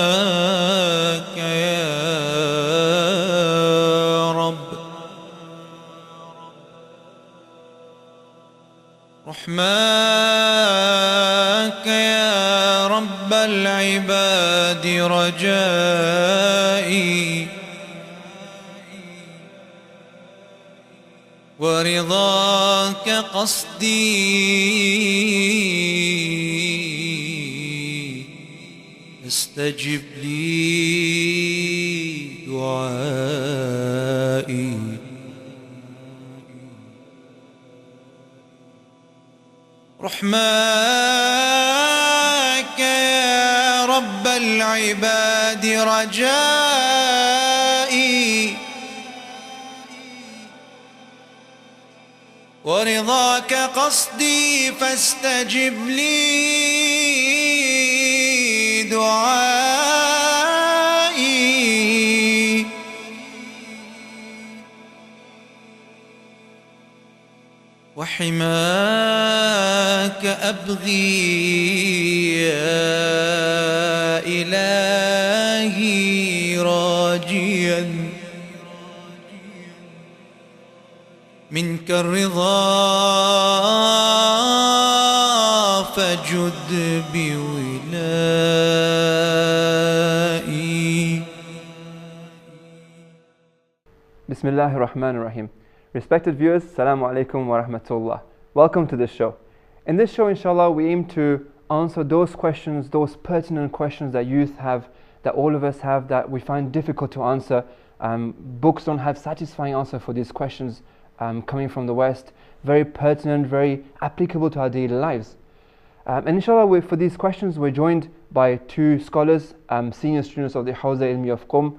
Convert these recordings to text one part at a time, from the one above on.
رحماك يا رب رحماك يا رب العباد رجائي ورضاك قصدي استجب لي دعائي رحماك يا رب العباد رجائي ورضاك قصدي فاستجب لي دعائي وحماك أبغي يا إلهي راجيا منك الرضا فجد بولائي. Bismillahir Rahmanir Rahim. Respected viewers, Assalamu alaikum wa rahmatullah. Welcome to this show. In this show, inshallah, we aim to answer those questions, those pertinent questions that youth have, that all of us have, that we find difficult to answer. Books don't have satisfying answer for these questions coming from the West. Very pertinent, very applicable to our daily lives. And inshallah, for these questions, we're joined by two scholars, senior students of the Hawza Ilmi of Qom.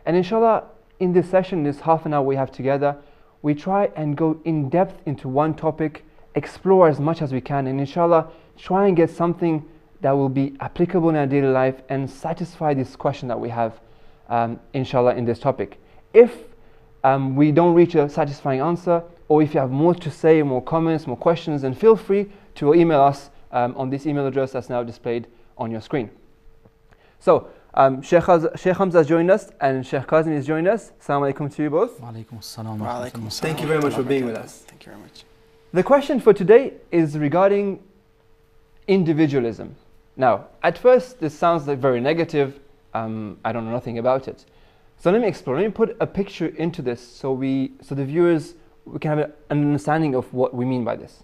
And inshallah, in this session, this half an hour we have together, we try and go in depth into one topic, explore as much as we can, and inshallah, try and get something that will be applicable in our daily life and satisfy this question that we have, inshallah, in this topic. If we don't reach a satisfying answer, or if you have more to say, more comments, more questions, then feel free to email us on this email address that's now displayed on your screen. So, Sheikh Hamza has joined us and Sheikh Kazmi has joined us. Assalamu alaikum to you both. Wa alaikum assalam. Thank you very much for being with us. Thank you very much. The question for today is regarding individualism. Now, at first, this sounds like very negative. I don't know nothing about it. So let me explore. Let me put a picture into this so the viewers we can have an understanding of what we mean by this.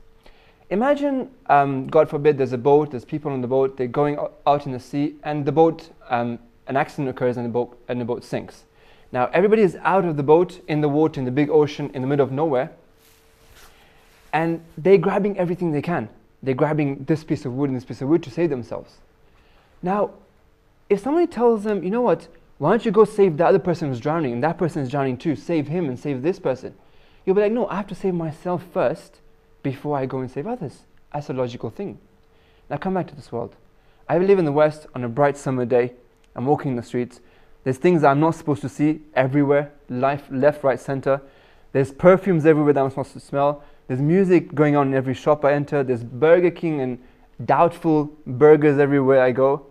Imagine, God forbid, there's a boat, there's people on the boat, they're going out in the sea, and the boat, an accident occurs and the boat sinks. Now everybody is out of the boat, in the water, in the big ocean, in the middle of nowhere, and they're grabbing everything they can. They're grabbing this piece of wood and this piece of wood to save themselves. Now, if somebody tells them, you know what, why don't you go save the other person who's drowning, and that person is drowning too, save him and save this person. You'll be like, no, I have to save myself first before I go and save others. That's a logical thing. Now come back to this world. I live in the West on a bright summer day. I'm walking in the streets. There's things that I'm not supposed to see everywhere, left, right, center. There's perfumes everywhere that I'm supposed to smell. There's music going on in every shop I enter. There's Burger King and doubtful burgers everywhere I go.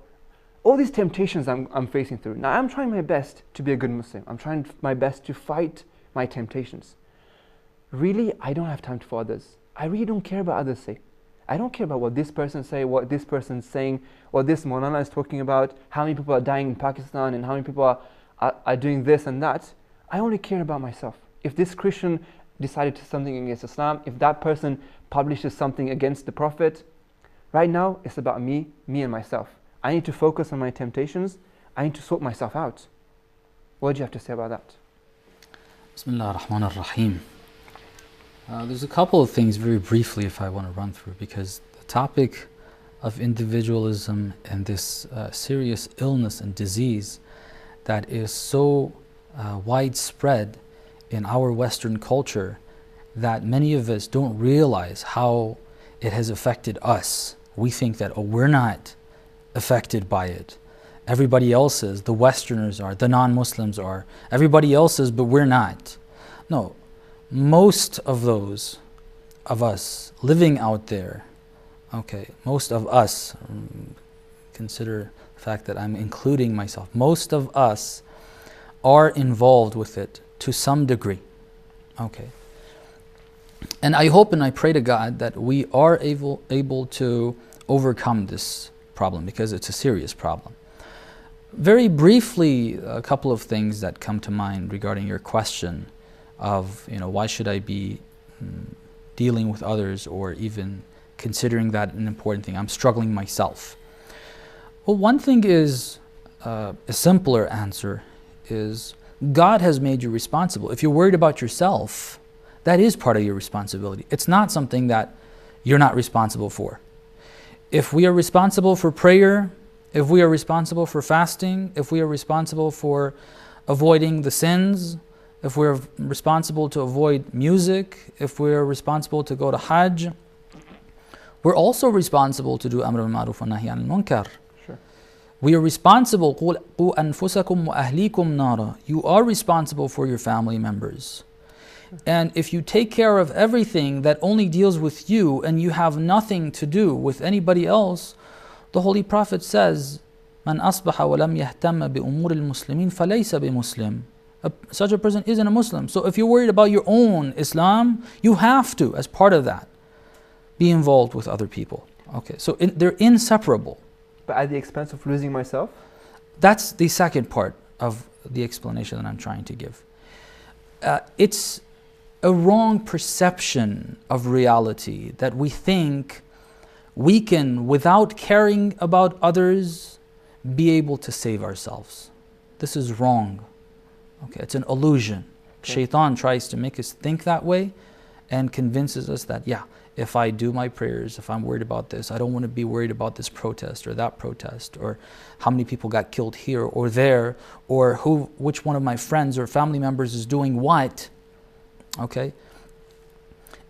All these temptations I'm facing through. Now I'm trying my best to be a good Muslim. I'm trying my best to fight my temptations. Really, I don't have time for others. I really don't care about others say. I don't care about what this person say, what this person's saying, what this Molana is talking about, how many people are dying in Pakistan and how many people are doing this and that. I only care about myself. If this Christian decided to do something against Islam, if that person publishes something against the Prophet, right now it's about me and myself. I need to focus on my temptations. I need to sort myself out. What do you have to say about that? Bismillah ar-Rahman ar-Rahim. There's a couple of things very briefly if I want to run through, because the topic of individualism and this serious illness and disease that is so widespread in our Western culture that many of us don't realize how it has affected us. We think that, oh, we're not affected by it. Everybody else is, the Westerners are, the non-Muslims are. Everybody else is, but we're not. No, most of those of us living out there, okay, most of us, consider the fact that I'm including myself, most of us are involved with it to some degree, okay. And I hope and I pray to God that we are able to overcome this problem, because it's a serious problem. Very briefly, a couple of things that come to mind regarding your question of, why should I be dealing with others or even considering that an important thing? I'm struggling myself. Well, one thing is, a simpler answer is, God has made you responsible. If you're worried about yourself, that is part of your responsibility. It's not something that you're not responsible for. If we are responsible for prayer, if we are responsible for fasting, if we are responsible for avoiding the sins, if we're responsible to avoid music, if we're responsible to go to Hajj, we're also responsible to do Amr al-Ma'ruf wa Nahy al-Munkar. Sure. We are responsible. قُوا أَنفُسَكُمْ وَأَهْلِيكُمْ نَارًا. You are responsible for your family members. And if you take care of everything that only deals with you and you have nothing to do with anybody else, the Holy Prophet says, مَنْ أَصْبَحَ وَلَمْ يَهْتَمَّ بِأُمُورِ الْمُسْلِمِينَ فَلَيْسَ بِمُسْلِمٍ. Such a person isn't a Muslim. So if you're worried about your own Islam, you have to, as part of that, be involved with other people. Okay, so they're inseparable. But at the expense of losing myself? That's the second part of the explanation that I'm trying to give. It's a wrong perception of reality that we think we can, without caring about others, be able to save ourselves. This is wrong. Okay, it's an illusion. Okay. Shaitan tries to make us think that way and convinces us that, yeah, if I do my prayers, if I'm worried about this, I don't want to be worried about this protest or that protest, or how many people got killed here or there, or which one of my friends or family members is doing what. Okay?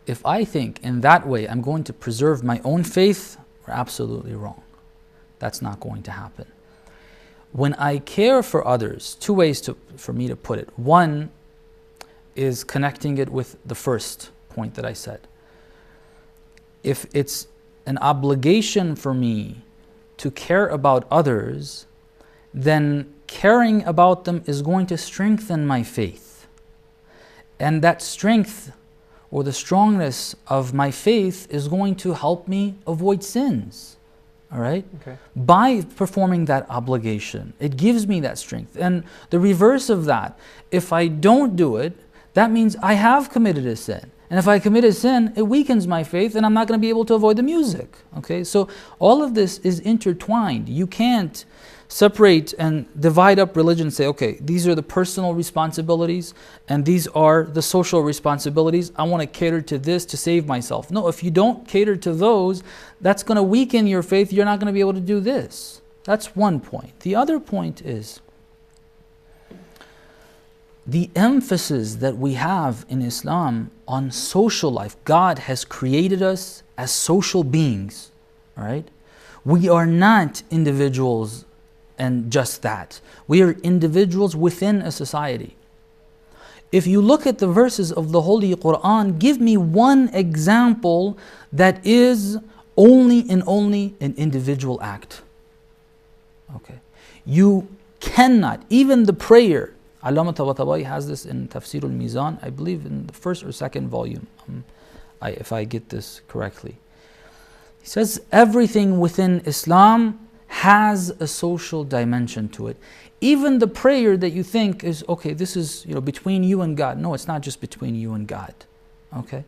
If I think in that way I'm going to preserve my own faith, we're absolutely wrong. That's not going to happen. When I care for others, two ways for me to put it. One is connecting it with the first point that I said. If it's an obligation for me to care about others, then caring about them is going to strengthen my faith. And that strength or the strongness of my faith is going to help me avoid sins. All right? Okay. By performing that obligation, it gives me that strength. And the reverse of that, if I don't do it, that means I have committed a sin. And if I commit a sin, it weakens my faith and I'm not going to be able to avoid the music. Okay? So all of this is intertwined. You can't separate and divide up religion and say, okay, these are the personal responsibilities and these are the social responsibilities. I want to cater to this to save myself. No, if you don't cater to those, that's going to weaken your faith. You're not going to be able to do this. That's one point. The other point is the emphasis that we have in Islam on social life. God has created us as social beings. All right? We are not individuals and just that. We are individuals within a society. If you look at the verses of the Holy Quran, give me one example that is only an individual act. Okay. You cannot, even the prayer, Allama Tabatabai has this in Tafsir al-Mizan, I believe in the first or second volume, if I get this correctly. He says everything within Islam has a social dimension to it. Even the prayer that you think is, okay, this is between you and God. No, it's not just between you and God. Okay?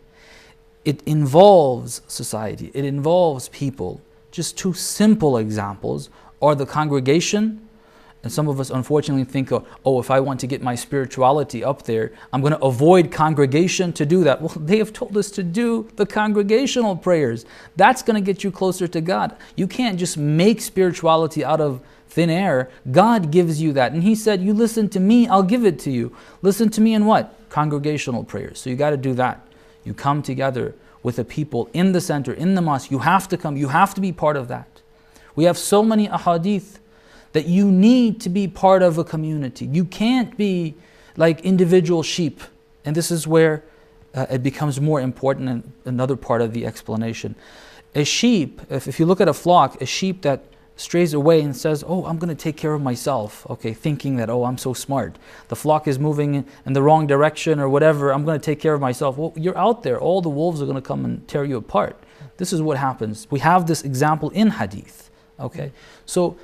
It involves society. It involves people. Just two simple examples are the congregation. And some of us unfortunately think, oh, if I want to get my spirituality up there, I'm going to avoid congregation to do that. Well, they have told us to do the congregational prayers. That's going to get you closer to God. You can't just make spirituality out of thin air. God gives you that. And He said, you listen to me, I'll give it to you. Listen to me in what? Congregational prayers. So you got to do that. You come together with the people in the center, in the mosque. You have to come, you have to be part of that. We have so many ahadith that you need to be part of a community. You can't be like individual sheep. And this is where it becomes more important, and another part of the explanation. A sheep, if you look at a flock, a sheep that strays away and says, oh, I'm going to take care of myself, okay, thinking that, oh, I'm so smart. The flock is moving in the wrong direction or whatever, I'm going to take care of myself. Well, you're out there, all the wolves are going to come and tear you apart. This is what happens. We have this example in hadith, okay? So,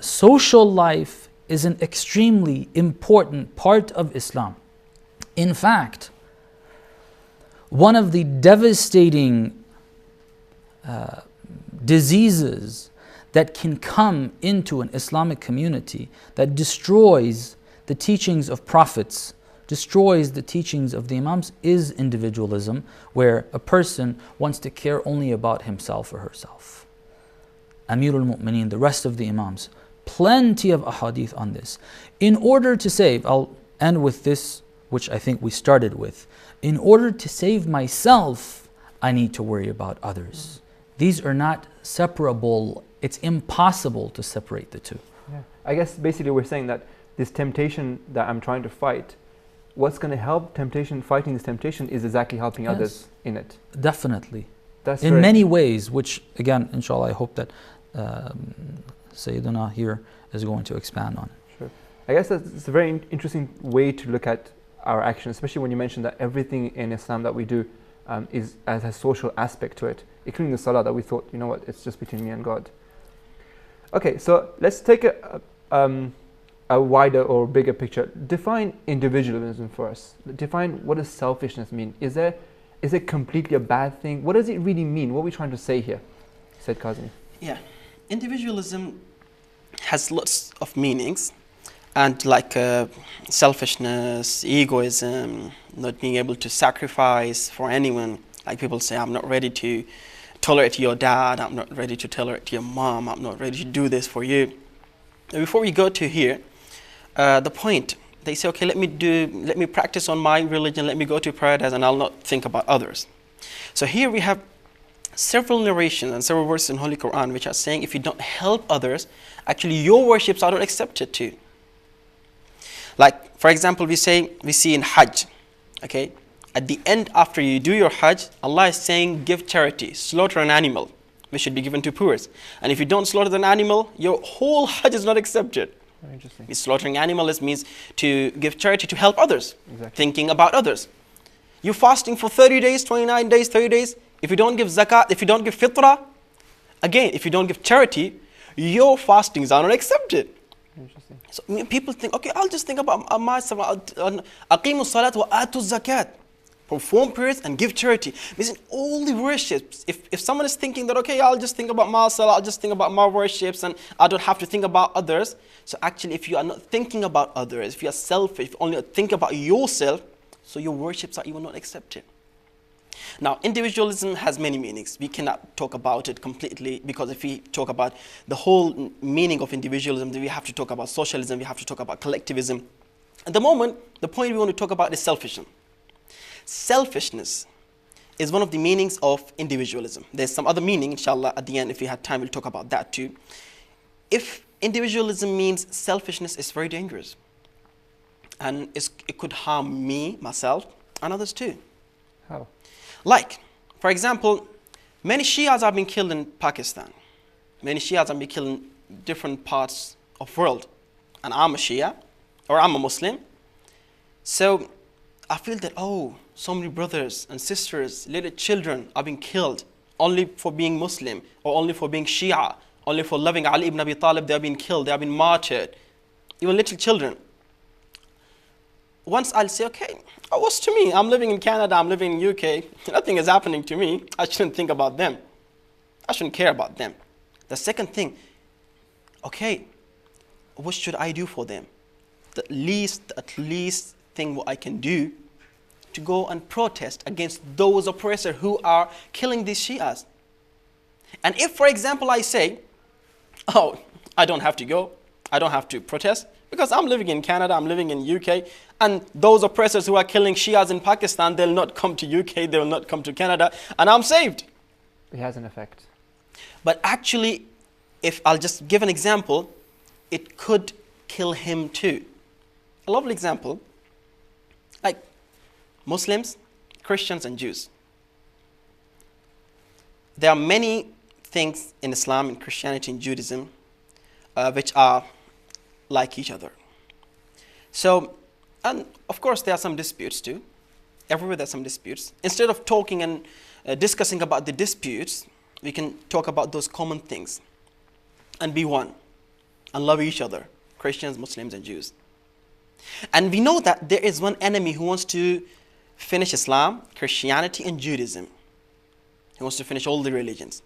social life is an extremely important part of Islam. In fact, one of the devastating diseases that can come into an Islamic community that destroys the teachings of prophets, destroys the teachings of the Imams, is individualism, where a person wants to care only about himself or herself. Amir al-Mu'mineen, the rest of the Imams, plenty of ahadith on this. In order to save, I'll end with this, which I think we started with. In order to save myself, I need to worry about others. These are not separable. It's impossible to separate the two. Yeah. I guess basically we're saying that this temptation that I'm trying to fight, what's going to help fighting this temptation is exactly helping others in it. Definitely. That's in many ways, which again, inshallah, I hope that Sayyidina here is going to expand on. Sure. I guess it's a very interesting way to look at our actions, especially when you mentioned that everything in Islam that we do has a social aspect to it, including the salah that we thought, you know what, it's just between me and God. Okay, so let's take a wider or bigger picture. Define individualism for us. Define, what does selfishness mean? Is it completely a bad thing? What does it really mean? What are we trying to say here? Syed Kazmi. Yeah, individualism has lots of meanings, and like selfishness, egoism, not being able to sacrifice for anyone. Like people say, I'm not ready to tolerate your dad, I'm not ready to tolerate your mom, I'm not ready to do this for you. And before we go to here, the point, they say, okay, let me practice on my religion, let me go to paradise, and I'll not think about others. So here we have several narrations and several verses in Holy Quran which are saying if you don't help others, actually your worships are not accepted too. Like, for example, we see in Hajj, okay, at the end after you do your Hajj, Allah is saying give charity, slaughter an animal, which should be given to poor. And if you don't slaughter an animal, your whole Hajj is not accepted. Very interesting. Slaughtering animals means to give charity, to help others, Exactly. thinking about others. You're fasting for 30 days, 29 days, 30 days. If you don't give zakat, if you don't give fitrah, again, if you don't give charity, your fastings are not accepted. Interesting. So people think, okay, I'll just think about myself. Aqimu salat wa atu zakat. Perform prayers and give charity. Means in all the worships, if someone is thinking that, okay, I'll just think about myself, I'll just think about my worships, and I don't have to think about others. So actually, if you are not thinking about others, if you are selfish, if you only think about yourself, so your worships are even not accepted. Now, individualism has many meanings. We cannot talk about it completely, because if we talk about the whole meaning of individualism, then we have to talk about socialism, we have to talk about collectivism. At the moment, the point we want to talk about is selfishness. Selfishness is one of the meanings of individualism. There's some other meaning, inshallah, at the end, if we had time, we'll talk about that too. If individualism means selfishness, is very dangerous. And it could harm me, myself, and others too. How? Like, for example, many Shias have been killed in Pakistan. Many Shias have been killed in different parts of the world. And I'm a Shia, or I'm a Muslim. So I feel that, oh, so many brothers and sisters, little children are being killed only for being Muslim, or only for being Shia, only for loving Ali ibn Abi Talib. They have been killed, they have been martyred. Even little children. Once I'll say, okay, what's to me? I'm living in Canada, I'm living in UK. Nothing is happening to me. I shouldn't think about them. I shouldn't care about them. The second thing, okay, what should I do for them? The at least thing what I can do to go and protest against those oppressors who are killing these Shias. And if, for example, I say, oh, I don't have to go, I don't have to protest, Because I'm living in Canada, I'm living in UK, and those oppressors who are killing Shias in Pakistan, they'll not come to UK, they'll not come to Canada, and I'm saved. It has an effect. But actually, if I'll just give an example, it could kill him too. A lovely example, like Muslims, Christians, and Jews. There are many things in Islam, in Christianity, and Judaism, which are like each other. So, and of course there are some disputes too. Everywhere there are some disputes. Instead of talking and discussing about the disputes, we can talk about those common things and be one and love each other, Christians, Muslims, and Jews. And we know that there is one enemy who wants to finish Islam, Christianity, and Judaism. He wants to finish all the religions.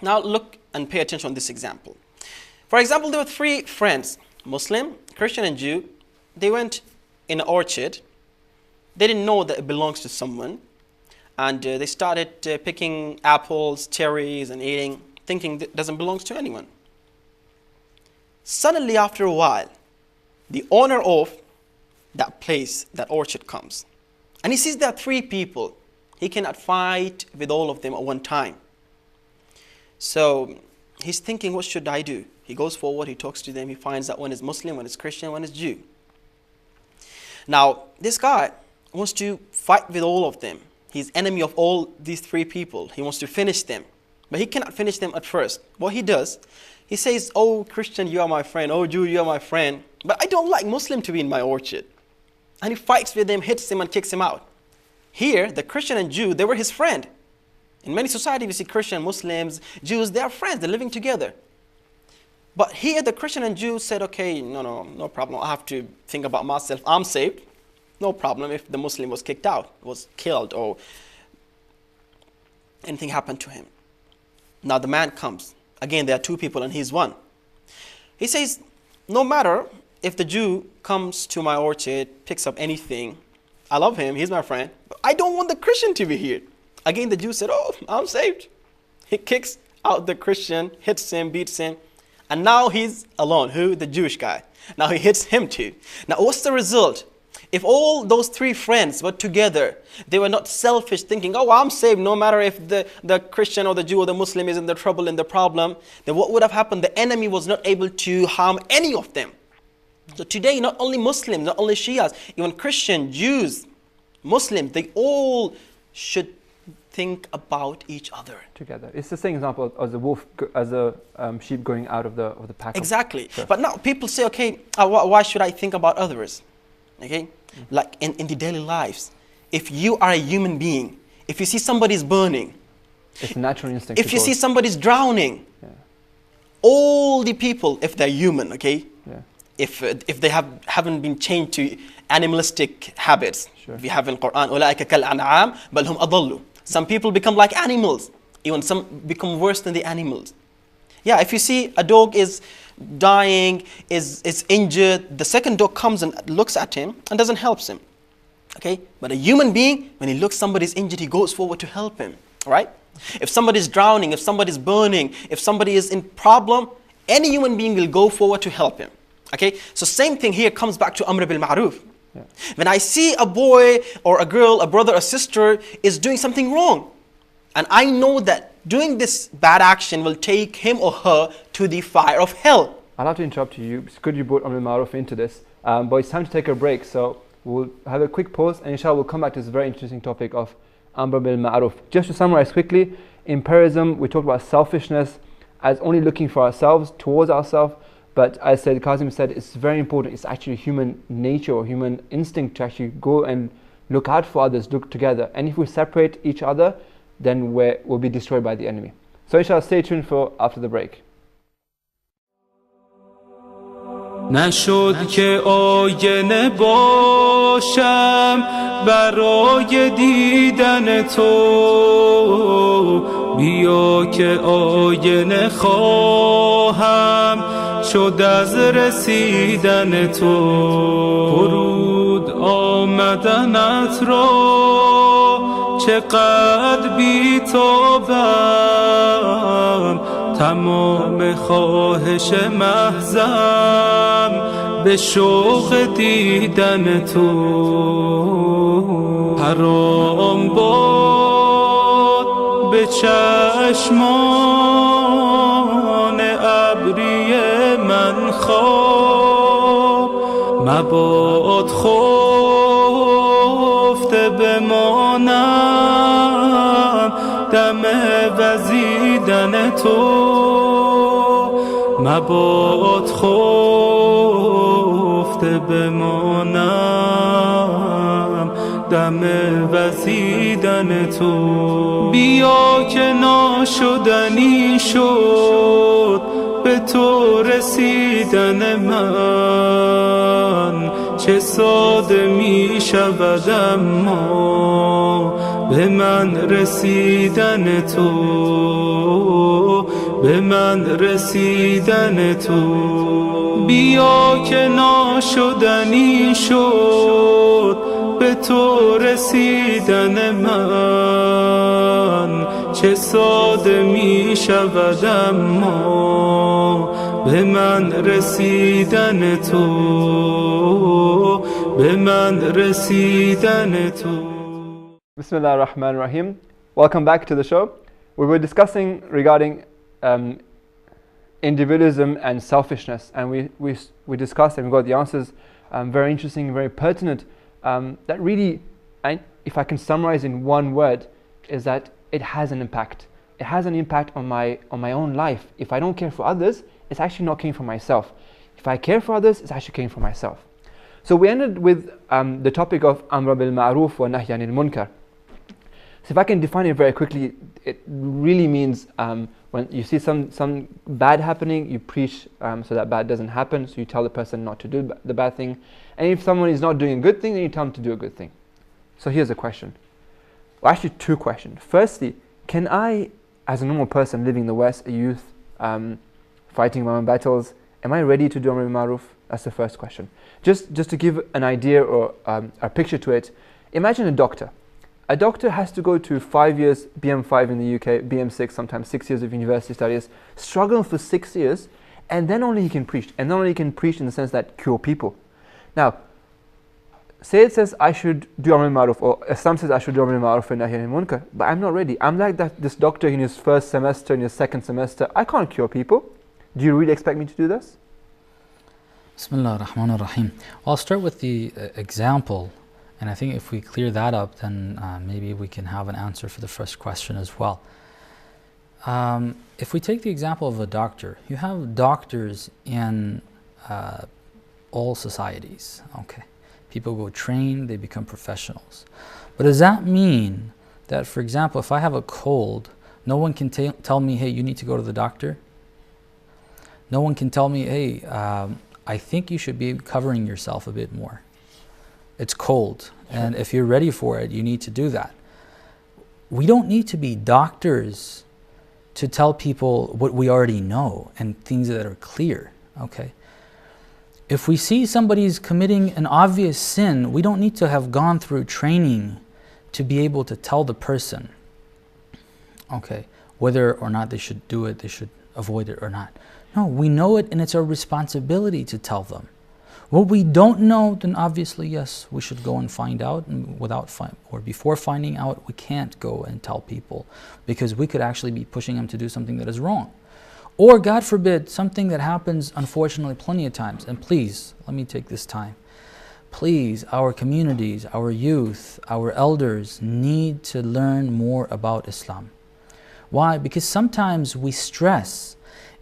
Now look and pay attention on this example. For example, there were three friends, Muslim, Christian, and Jew. They went in an orchard. They didn't know that it belongs to someone. And they started picking apples, cherries, and eating, thinking that it doesn't belong to anyone. Suddenly, after a while, the owner of that place, that orchard, comes. And he sees there are three people. He cannot fight with all of them at one time. So he's thinking, what should I do? He goes forward, he talks to them, he finds that one is Muslim, one is Christian, one is Jew. Now, this guy wants to fight with all of them. He's enemy of all these three people. He wants to finish them. But he cannot finish them at first. What he does, he says, oh, Christian, you are my friend. Oh, Jew, you are my friend. But I don't like Muslim to be in my orchard. And he fights with them, hits him, and kicks him out. Here, the Christian and Jew, they were his friend. In many societies, we see Christian, Muslims, Jews, they are friends, they're living together. But here, the Christian and Jew said, okay, no problem. I have to think about myself. I'm saved. No problem if the Muslim was kicked out, was killed, or anything happened to him. Now the man comes. Again, there are two people and he's one. He says, no matter if the Jew comes to my orchard, picks up anything, I love him, he's my friend, but I don't want the Christian to be here. Again, the Jew said, oh, I'm saved. He kicks out the Christian, hits him, beats him, and now he's alone. Who? The Jewish guy. Now he hits him too. Now what's the result? If all those three friends were together, they were not selfish, thinking, oh, I'm saved, no matter if the Christian or the Jew or the Muslim is in the trouble, in the problem, then what would have happened? The enemy was not able to harm any of them. So today, not only Muslims, not only Shias, even Christian, Jews, Muslims, they all should think about each other. Together. It's the same example as a wolf, as a sheep going out of the pack. Exactly. Sure. But now people say, okay, why should I think about others? Okay, like in the daily lives, if you are a human being, if you see somebody's burning, it's a natural instinct. If you see somebody's drowning, all the people, if they're human, okay, if they haven't been chained to animalistic habits, we have in Quran, أولئك كالأنعام بل هم أضلوا. Some people become like animals, even some become worse than the animals. Yeah, if you see a dog is dying, is injured, the second dog comes and looks at him and doesn't help him. Okay? But a human being, when he looks somebody's injured, he goes forward to help him. Right? If somebody's drowning, if somebody's burning, if somebody is in problem, any human being will go forward to help him. Okay? So same thing here comes back to Amr bil Ma'ruf. When I see a boy or a girl, a brother or sister is doing something wrong, and I know that doing this bad action will take him or her to the fire of hell. I'll have to interrupt you. It's good you brought Amr Ma'ruf into this, but it's time to take a break. So we'll have a quick pause, and inshallah we'll come back to this very interesting topic of Amr bil Ma'ruf. Just to summarize quickly, imperialism, we talked about selfishness as only looking for ourselves, towards ourselves. But as Syed Kazmi said, it's very important. It's actually human nature or human instinct to actually go and look out for others, look together. And if we separate each other, then we'll be destroyed by the enemy. So inshallah, stay tuned for after the break. نشد که آینه باشم برای دیدن تو بیا که آینه خواهم شد از رسیدن تو فرود آمدنت را چقدر بی‌تابم تمام خواهش محضم به شوق دیدن تو حرام باد به چشمان ابری من خواب مباد خفته بمانم دم وزیدن تو مباد خفته بمانم دم وزیدن تو بیا که ناشدنی شد به تو رسیدن من چه ساده می شود اما به من رسیدن تو به من رسیدن تو بیا که ناشدنی شد به تو رسیدن من چه ساده می شود اما به من رسیدن تو به من رسیدن تو. Bismillah ar-Rahman ar-Rahim. Welcome back to the show. We were discussing regarding individualism and selfishness, and we discussed and we got the answers, very interesting, very pertinent, that really, if I can summarize in one word, is that it has an impact. It has an impact on my own life. If I don't care for others, it's actually not caring for myself. If I care for others, it's actually caring for myself. So we ended with the topic of Amr bil Ma'ruf wa Nahy anil Munkar. So if I can define it very quickly, it really means when you see some bad happening, you preach so that bad doesn't happen, so you tell the person not to do the bad thing. And if someone is not doing a good thing, then you tell them to do a good thing. So here's a question. Well, actually two questions. Firstly, can I, as a normal person living in the West, a youth, fighting my own battles, am I ready to do Amr bil Ma'ruf? That's the first question. Just to give an idea or a picture to it, imagine a doctor. A doctor has to go to 5 years, BM5 in the UK, BM6, sometimes 6 years of university studies, struggle for 6 years, and then only he can preach. And then only he can preach in the sense that cure people. Now, Syed says I should do Amr bil Ma'ruf, or Islam says I should do Amr bil Ma'ruf and Nahy anil Munkar, but I'm not ready. I'm like this doctor in his first semester, in his second semester. I can't cure people. Do you really expect me to do this? Bismillah ar-Rahman ar-Rahim. I'll start with the example, and I think if we clear that up, then maybe we can have an answer for the first question as well. If we take the example of a doctor, you have doctors in all societies. Okay, people go train, they become professionals. But does that mean that, for example, if I have a cold, no one can tell me, hey, you need to go to the doctor? No one can tell me, hey, I think you should be covering yourself a bit more. It's cold, and if you're ready for it, you need to do that. We don't need to be doctors to tell people what we already know and things that are clear, okay? If we see somebody's committing an obvious sin, we don't need to have gone through training to be able to tell the person, okay, whether or not they should do it, they should avoid it or not. No, we know it, and it's our responsibility to tell them. What we don't know, then obviously, yes, we should go and find out, and before finding out, we can't go and tell people, because we could actually be pushing them to do something that is wrong. Or, God forbid, something that happens, unfortunately, plenty of times. And please, let me take this time. Please, our communities, our youth, our elders need to learn more about Islam. Why? Because sometimes we stress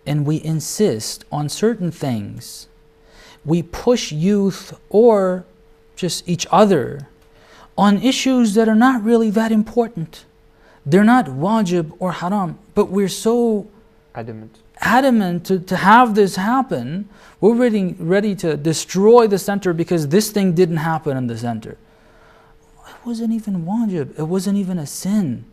and we insist on certain things. We push youth or just each other on issues that are not really that important. They're not wajib or haram, but we're so adamant to have this happen. We're ready to destroy the center because this thing didn't happen in the center. It wasn't even wajib. It wasn't even a sin.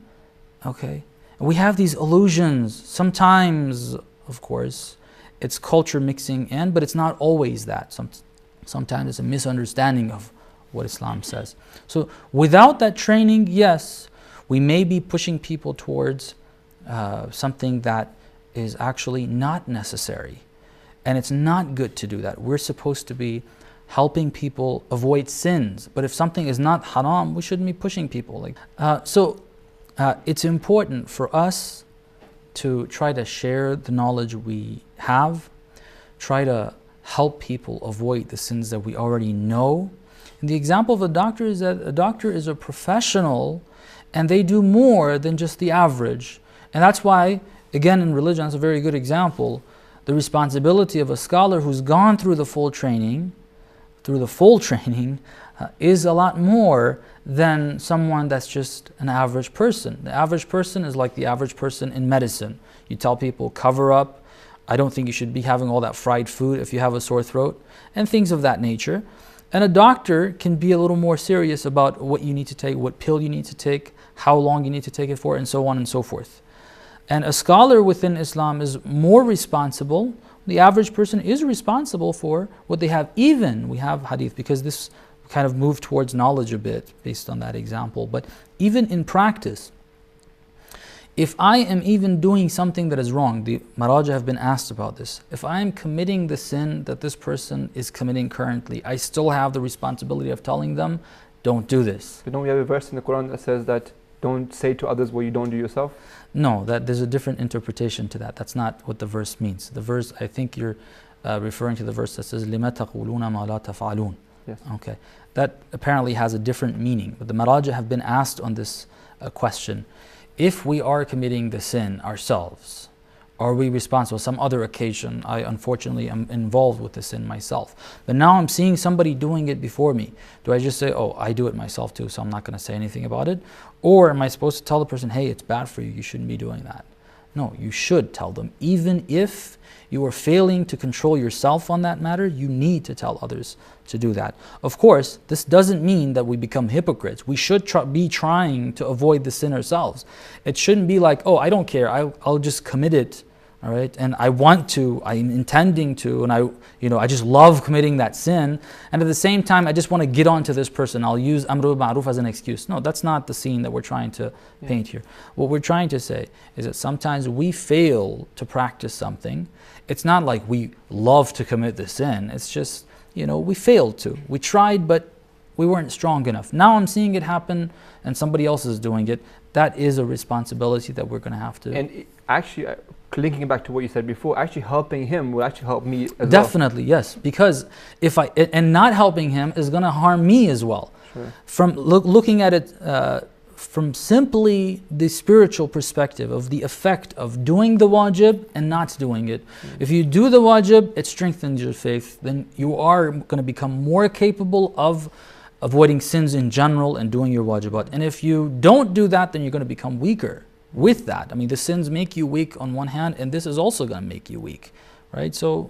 Okay? We have these illusions. Sometimes, of course, it's culture mixing in, but it's not always that. Sometimes it's a misunderstanding of what Islam says. So without that training, yes, we may be pushing people towards something that is actually not necessary. And it's not good to do that. We're supposed to be helping people avoid sins. But if something is not haram, we shouldn't be pushing people. It's important for us to try to share the knowledge we have, try to help people avoid the sins that we already know. And the example of a doctor is that a doctor is a professional and they do more than just the average. And that's why, again, in religion, that's a very good example. The responsibility of a scholar who's gone through the full training, is a lot more than someone that's just an average person. The average person is like the average person in medicine. You tell people, cover up. I don't think you should be having all that fried food if you have a sore throat, and things of that nature. And a doctor can be a little more serious about what you need to take, what pill you need to take, how long you need to take it for, and so on and so forth. And a scholar within Islam is more responsible. The average person is responsible for what they have. Even we have hadith, because this kind of moved towards knowledge a bit based on that example. But even in practice, if I am even doing something that is wrong, the Maraja have been asked about this. If I am committing the sin that this person is committing currently, I still have the responsibility of telling them, don't do this. But don't we have a verse in the Quran that says that don't say to others what you don't do yourself? No, that there's a different interpretation to that. That's not what the verse means. The verse, I think you're referring to the verse that says, لِمَ تَقُولُونَ مَا لَا تَفْعَلُونَ. Yes. Okay. That apparently has a different meaning. But the Maraja have been asked on this question. If we are committing the sin ourselves, are we responsible? Some other occasion, I unfortunately am involved with the sin myself. But now I'm seeing somebody doing it before me. Do I just say, oh, I do it myself too, so I'm not going to say anything about it? Or am I supposed to tell the person, hey, it's bad for you, you shouldn't be doing that? No, you should tell them. Even if you are failing to control yourself on that matter, you need to tell others to do that. Of course, this doesn't mean that we become hypocrites. We should be trying to avoid the sin ourselves. It shouldn't be like, oh, I don't care, I'll just commit it. All right, and I want to, I'm intending to, and I just love committing that sin. And at the same time, I just want to get onto this person. I'll use amru bil ma'ruf as an excuse. No, that's not the scene that we're trying to paint here. What we're trying to say is that sometimes we fail to practice something. It's not like we love to commit the sin. It's just, we failed to. We tried, but we weren't strong enough. Now I'm seeing it happen, and somebody else is doing it. That is a responsibility that we're going to have to. And actually, linking back to what you said before, actually helping him will actually help me as Definitely, yes. Because and not helping him is going to harm me as well. Sure. From looking at it from simply the spiritual perspective of the effect of doing the wajib and not doing it. If you do the wajib, it strengthens your faith. Then you are going to become more capable of avoiding sins in general and doing your wajibat. And if you don't do that, then you're going to become weaker. With that, I mean, the sins make you weak on one hand, and this is also going to make you weak, right? So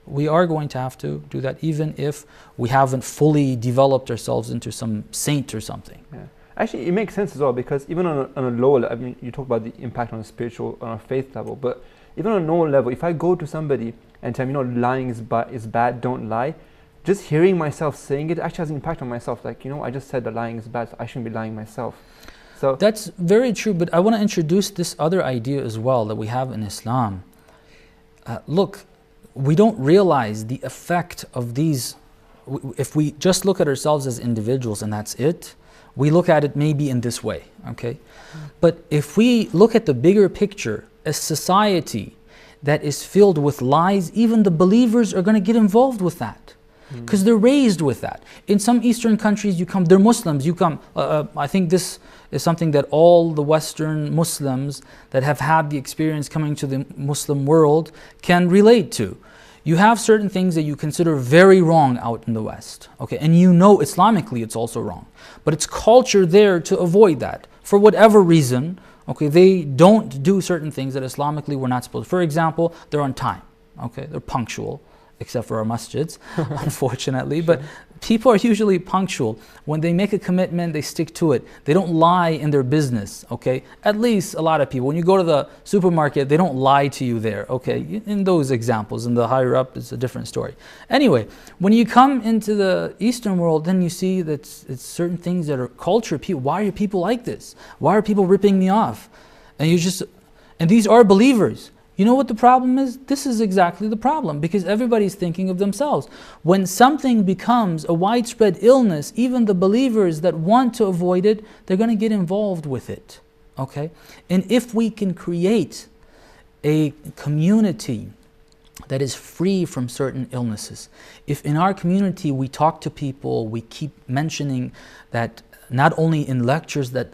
we are going to have to do that, even if we haven't fully developed ourselves into some saint or something. Yeah. Actually, it makes sense as well, because even on a lower level, I mean, you talk about the impact on a spiritual, on a faith level, but even on a normal level, if I go to somebody and tell them, lying is bad, don't lie, just hearing myself saying it actually has an impact on myself. Like, I just said that lying is bad, so I shouldn't be lying myself. So that's very true, but I want to introduce this other idea as well that we have in Islam. Look, we don't realize the effect of these. If we just look at ourselves as individuals and that's it, we look at it maybe in this way, okay? But if we look at the bigger picture, a society that is filled with lies, even the believers are going to get involved with that. Because they're raised with that. In some Eastern countries, they're Muslims, I think this is something that all the Western Muslims that have had the experience coming to the Muslim world can relate to. You have certain things that you consider very wrong out in the West, okay? And Islamically it's also wrong. But it's culture there to avoid that. For whatever reason, okay, they don't do certain things that Islamically we're not supposed to. For example, they're on time, okay? They're punctual. Except for our masjids, unfortunately. But people are usually punctual. When they make a commitment, they stick to it. They don't lie in their business, okay? At least a lot of people. When you go to the supermarket, they don't lie to you there, okay? In those examples, in the higher up, it's a different story. Anyway, when you come into the Eastern world, then you see that it's certain things that are culture. Why are people like this? Why are people ripping me off? And these are believers. You know what the problem is? This is exactly the problem, because everybody's thinking of themselves. When something becomes a widespread illness, even the believers that want to avoid it, they're going to get involved with it. Okay? And if we can create a community that is free from certain illnesses, if in our community we talk to people, we keep mentioning that not only in lectures that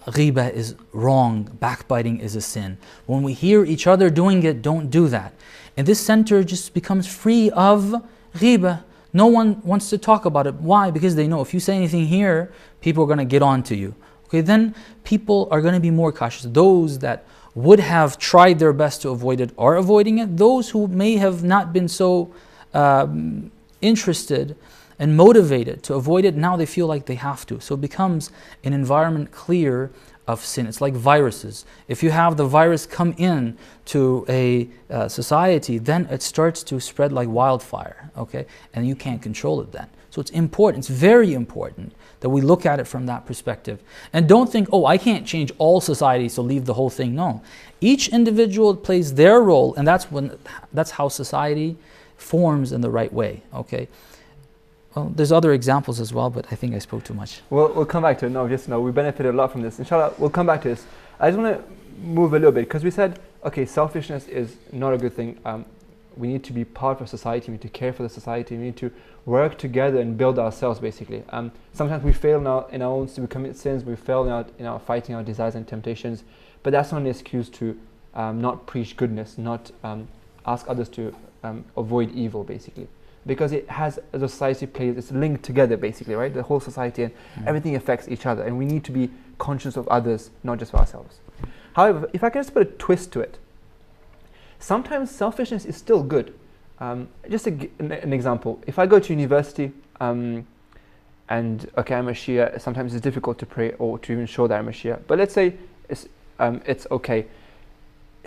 ghibah is wrong, backbiting is a sin. When we hear each other doing it, don't do that. And this center just becomes free of ghibah. No one wants to talk about it. Why? Because they know if you say anything here, people are going to get on to you. Okay, then people are going to be more cautious. Those that would have tried their best to avoid it are avoiding it. Those who may have not been so interested and motivated to avoid it, now they feel like they have to. So it becomes an environment clear of sin. It's like viruses. If you have the virus come in to a society, then it starts to spread like wildfire, okay? And you can't control it then. So it's important, it's very important that we look at it from that perspective. And don't think, oh, I can't change all society, so leave the whole thing. No. Each individual plays their role, and that's how society forms in the right way, okay? Well, there's other examples as well, but I think I spoke too much. We'll come back to it. No, just no, we benefited a lot from this. Inshallah, we'll come back to this. I just want to move a little bit, because we said, okay, selfishness is not a good thing. We need to be part of a society, we need to care for the society, we need to work together and build ourselves, basically. Sometimes we fail in our own, we commit sins, we fail in our fighting our desires and temptations, but that's not an excuse to not preach goodness, not ask others to avoid evil, basically. Because it has, as a society plays, it's linked together, basically, right? The whole society and everything affects each other, and we need to be conscious of others, not just for ourselves. However, if I can just put a twist to it, sometimes selfishness is still good. Just an example, if I go to university and, okay, I'm a Shia, sometimes it's difficult to pray or to even show that I'm a Shia, but let's say it's okay.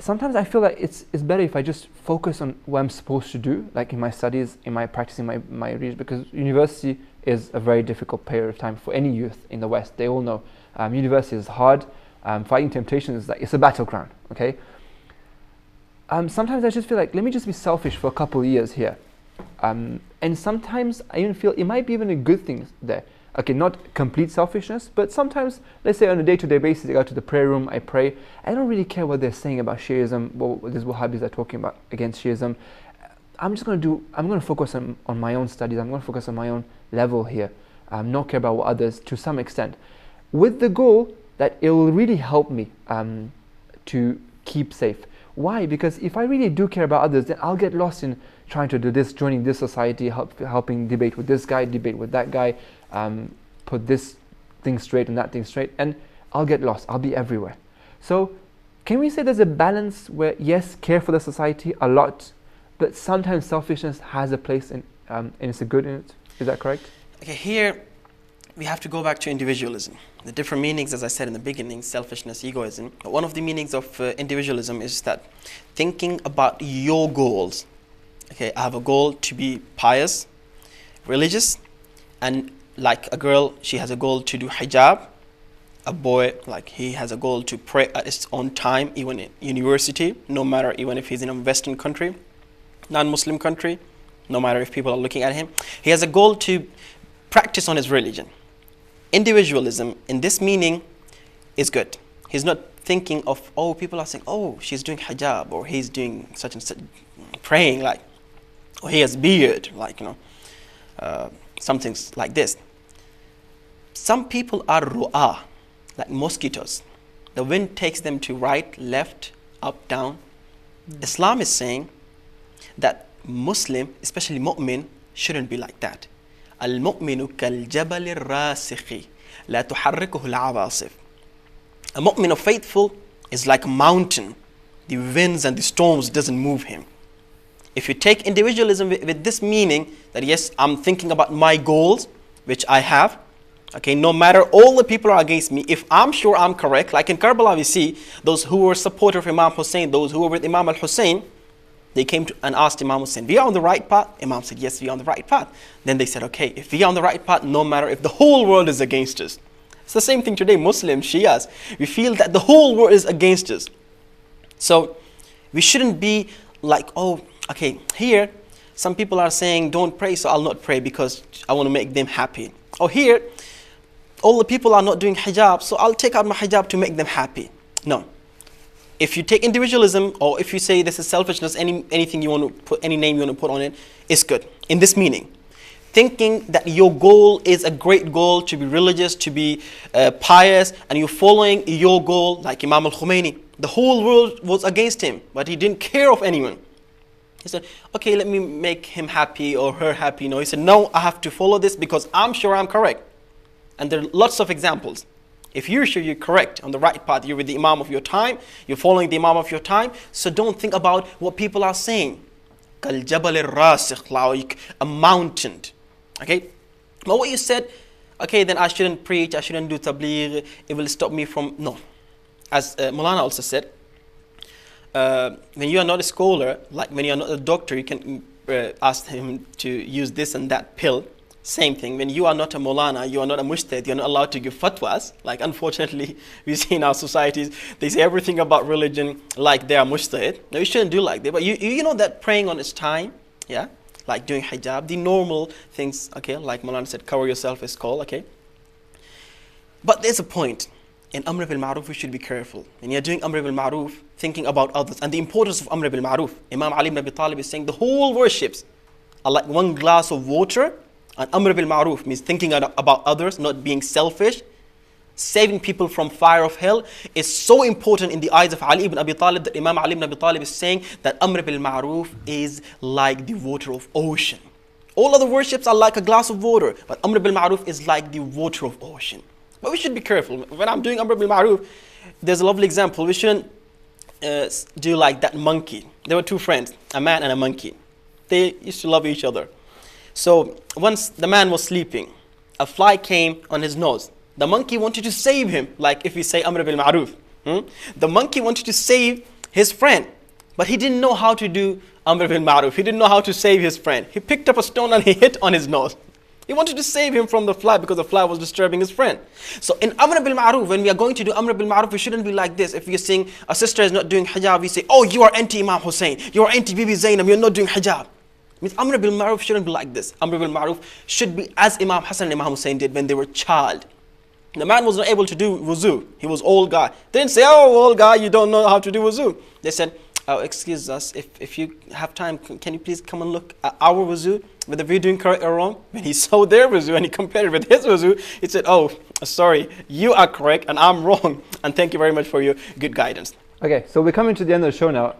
Sometimes I feel like it's better if I just focus on what I'm supposed to do, like in my studies, in my practicing my religion, because university is a very difficult period of time for any youth in the West. They all know university is hard. Fighting temptation is like, it's a battleground, okay? Sometimes I just feel like, let me just be selfish for a couple of years here. And sometimes I even feel it might be even a good thing there. Okay, not complete selfishness, but sometimes, let's say on a day-to-day basis, I go to the prayer room, I pray. I don't really care what they're saying about Shiism, what these Wahhabis are talking about against Shiism. I'm going to focus on my own studies. I'm going to focus on my own level here. Not care about what others, to some extent, with the goal that it will really help me to keep safe. Why? Because if I really do care about others, then I'll get lost in trying to do this, joining this society, helping debate with this guy, debate with that guy, put this thing straight and that thing straight, and I'll get lost. I'll be everywhere. So can we say there's a balance where, yes, care for the society a lot, but sometimes selfishness has a place and it's a good in it? Is that correct? Okay, here we have to go back to individualism. The different meanings, as I said in the beginning, selfishness, egoism. One of the meanings of individualism is that thinking about your goals. Okay, I have a goal to be pious, religious, and like a girl, she has a goal to do hijab. A boy, like he has a goal to pray at his own time, even in university, no matter even if he's in a Western country, non-Muslim country, no matter if people are looking at him. He has a goal to practice on his religion. Individualism, in this meaning, is good. He's not thinking of, oh, people are saying, oh, she's doing hijab, or he's doing such and such, praying, like, or he has beard, like, some things like this. Some people are ru'ah, like mosquitoes. The wind takes them to right, left, up, down. Islam is saying that Muslim, especially mu'min, shouldn't be like that. Al-mu'minu kal-jabal al-rasikhi, la tuharrikuhu al-awasif. A mu'min, a faithful, is like a mountain. The winds and the storms doesn't move him. If you take individualism with this meaning, that yes, I'm thinking about my goals, which I have, okay, no matter all the people are against me, if I'm sure I'm correct, like in Karbala we see, those who were supporters of Imam Hussein, those who were with Imam al-Hussein, they came to and asked Imam Hussein, we are on the right path? Imam said, yes, we are on the right path. Then they said, okay, if we are on the right path, no matter if the whole world is against us. It's the same thing today, Muslims, Shias. We feel that the whole world is against us. So We shouldn't be like, oh, okay, here, some people are saying don't pray, so I'll not pray because I want to make them happy. Or here, all the people are not doing hijab, so I'll take out my hijab to make them happy. No. If you take individualism, or if you say this is selfishness, anything you want to put, any name you want to put on it, is good. In this meaning, thinking that your goal is a great goal, to be religious, to be pious, and you're following your goal, like Imam al-Khomeini. The whole world was against him, but he didn't care of anyone. He said, okay, let me make him happy or her happy. No, he said, no, I have to follow this because I'm sure I'm correct. And there are lots of examples. If you're sure you're correct on the right path, you're with the Imam of your time, you're following the Imam of your time, so don't think about what people are saying. Kal jabal al-rasikh, like a mountain. Okay? But what you said, okay, then I shouldn't preach, I shouldn't do tabligh, it will stop me from, no. As Molana also said, when you are not a scholar, like when you are not a doctor, you can ask him to use this and that pill. Same thing, when you are not a Molana, you are not a Mujtahid, you're not allowed to give fatwas. Like unfortunately, we see in our societies, they say everything about religion like they are Mujtahid. No, you shouldn't do like that. But you know that praying on its time, yeah? Like doing hijab, the normal things, okay? Like Molana said, cover yourself is called, okay? But there's a point. In Amr bil Ma'ruf, we should be careful. When you're doing Amr bil Ma'ruf, thinking about others and the importance of Amr bil Ma'ruf. Imam Ali ibn Abi Talib is saying the whole worships are like one glass of water. And Amr bil Ma'ruf means thinking about others, not being selfish. Saving people from fire of hell is so important in the eyes of Ali ibn Abi Talib that Imam Ali ibn Abi Talib is saying that Amr bil Ma'ruf is like the water of ocean. All other worships are like a glass of water, but Amr bil Ma'ruf is like the water of ocean. But we should be careful. When I'm doing Amr bil Ma'ruf, there's a lovely example. We shouldn't do like that monkey. There were two friends, a man and a monkey. They used to love each other. So once the man was sleeping, a fly came on his nose. The monkey wanted to save him, like if we say Amr bil Ma'ruf. The monkey wanted to save his friend, but he didn't know how to do Amr bil Ma'ruf. He didn't know how to save his friend. He picked up a stone and he hit on his nose. He wanted to save him from the fly because the fly was disturbing his friend. So in Amr bil Ma'ruf, when we are going to do Amr bil Ma'ruf, we shouldn't be like this. If we are saying a sister is not doing hijab, we say, oh, you are anti-Imam Hussein. You are anti-Bibi Zainab. You're not doing hijab. Means Amr bil Ma'ruf shouldn't be like this. Amr bil Ma'ruf should be as Imam Hassan and Imam Hussein did when they were child. The man was not able to do wuzu. He was old guy. They didn't say, oh, old guy, you don't know how to do wuzu. They said, oh, excuse us, if you have time, can you please come and look at our wuzu, whether we're doing correct or wrong? When he saw their wuzu and he compared it with his wuzu, he said, oh, sorry, you are correct and I'm wrong. And thank you very much for your good guidance. Okay, so we're coming to the end of the show now,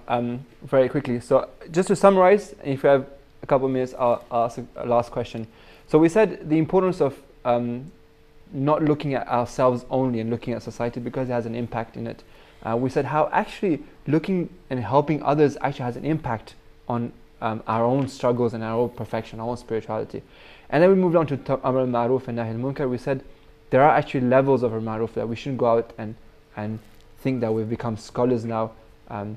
very quickly. So just to summarize, if you have a couple of minutes, I'll ask a last question. So we said the importance of not looking at ourselves only and looking at society because it has an impact in it. We said how actually looking and helping others actually has an impact on our own struggles and our own perfection, our own spirituality. And then we moved on to Amr al-Ma'ruf and Nahi al-Munkar. We said there are actually levels of al-Ma'ruf that we shouldn't go out and think that we've become scholars now and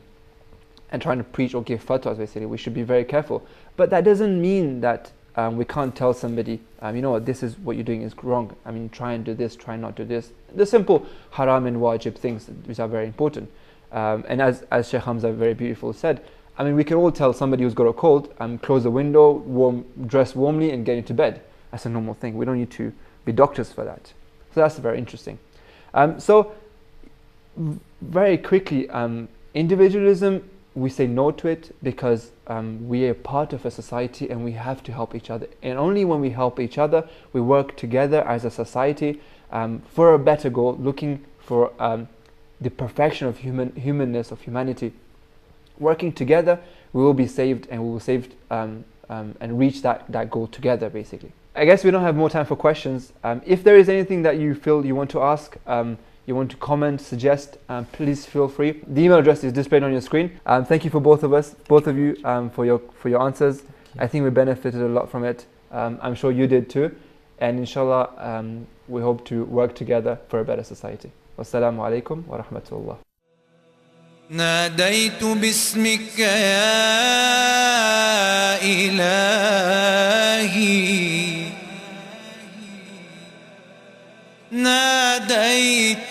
trying to preach or give fatwas basically. We should be very careful. But that doesn't mean that we can't tell somebody, you know what, this is what you're doing is wrong. I mean, try and do this, try not to do this. The simple haram and wajib things which are very important. And as Sheikh Hamza very beautiful said, I mean, we can all tell somebody who's got a cold, close the window, dress warmly and get into bed. That's a normal thing. We don't need to be doctors for that. So that's very interesting. So very quickly, individualism, we say no to it because we are part of a society and we have to help each other. And only when we help each other, we work together as a society for a better goal, looking for the perfection of humanness, of humanity. Working together, we will be saved and we will save and reach that goal together, basically. I guess we don't have more time for questions. If there is anything that you feel you want to ask, you want to comment, suggest, please feel free. The email address is displayed on your screen. Thank you for both of you, for your answers. I think we benefited a lot from it. I'm sure you did too. And inshallah, we hope to work together for a better society. Wassalamu alaikum wa rahmatullah. ناديت باسمك يا إلهي ناديت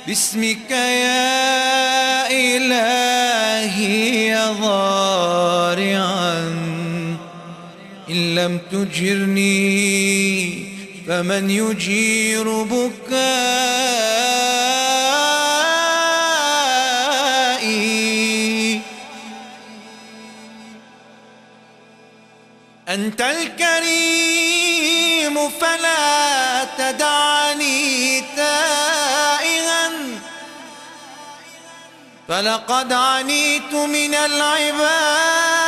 باسمك يا إلهي ضارعا إن لم تجرني فمن يجير بكائي أنت الكريم فلا تدعني تائها فلقد عنيت من العباد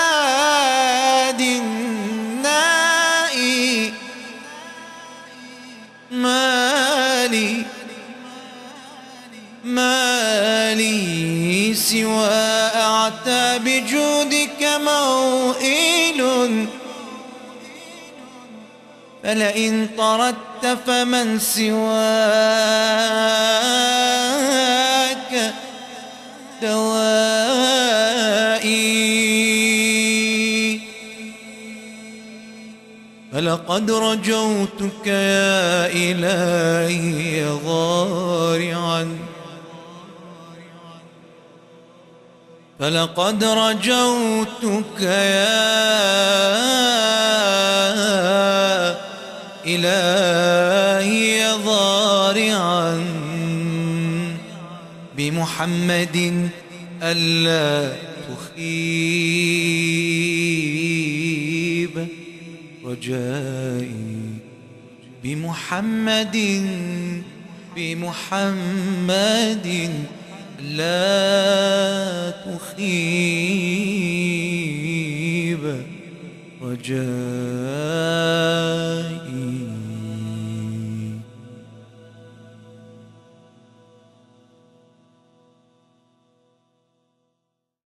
النائي ما لي سوى أعتاب جودك موئل فلئن طردت فمن سواك دوائي فلقد رجوتك يا إلهي ضارعا فلقد رجوتك يا إلهي ضارعا بمحمد ألا تخيب رجائي بمحمد لا تخيب رجائي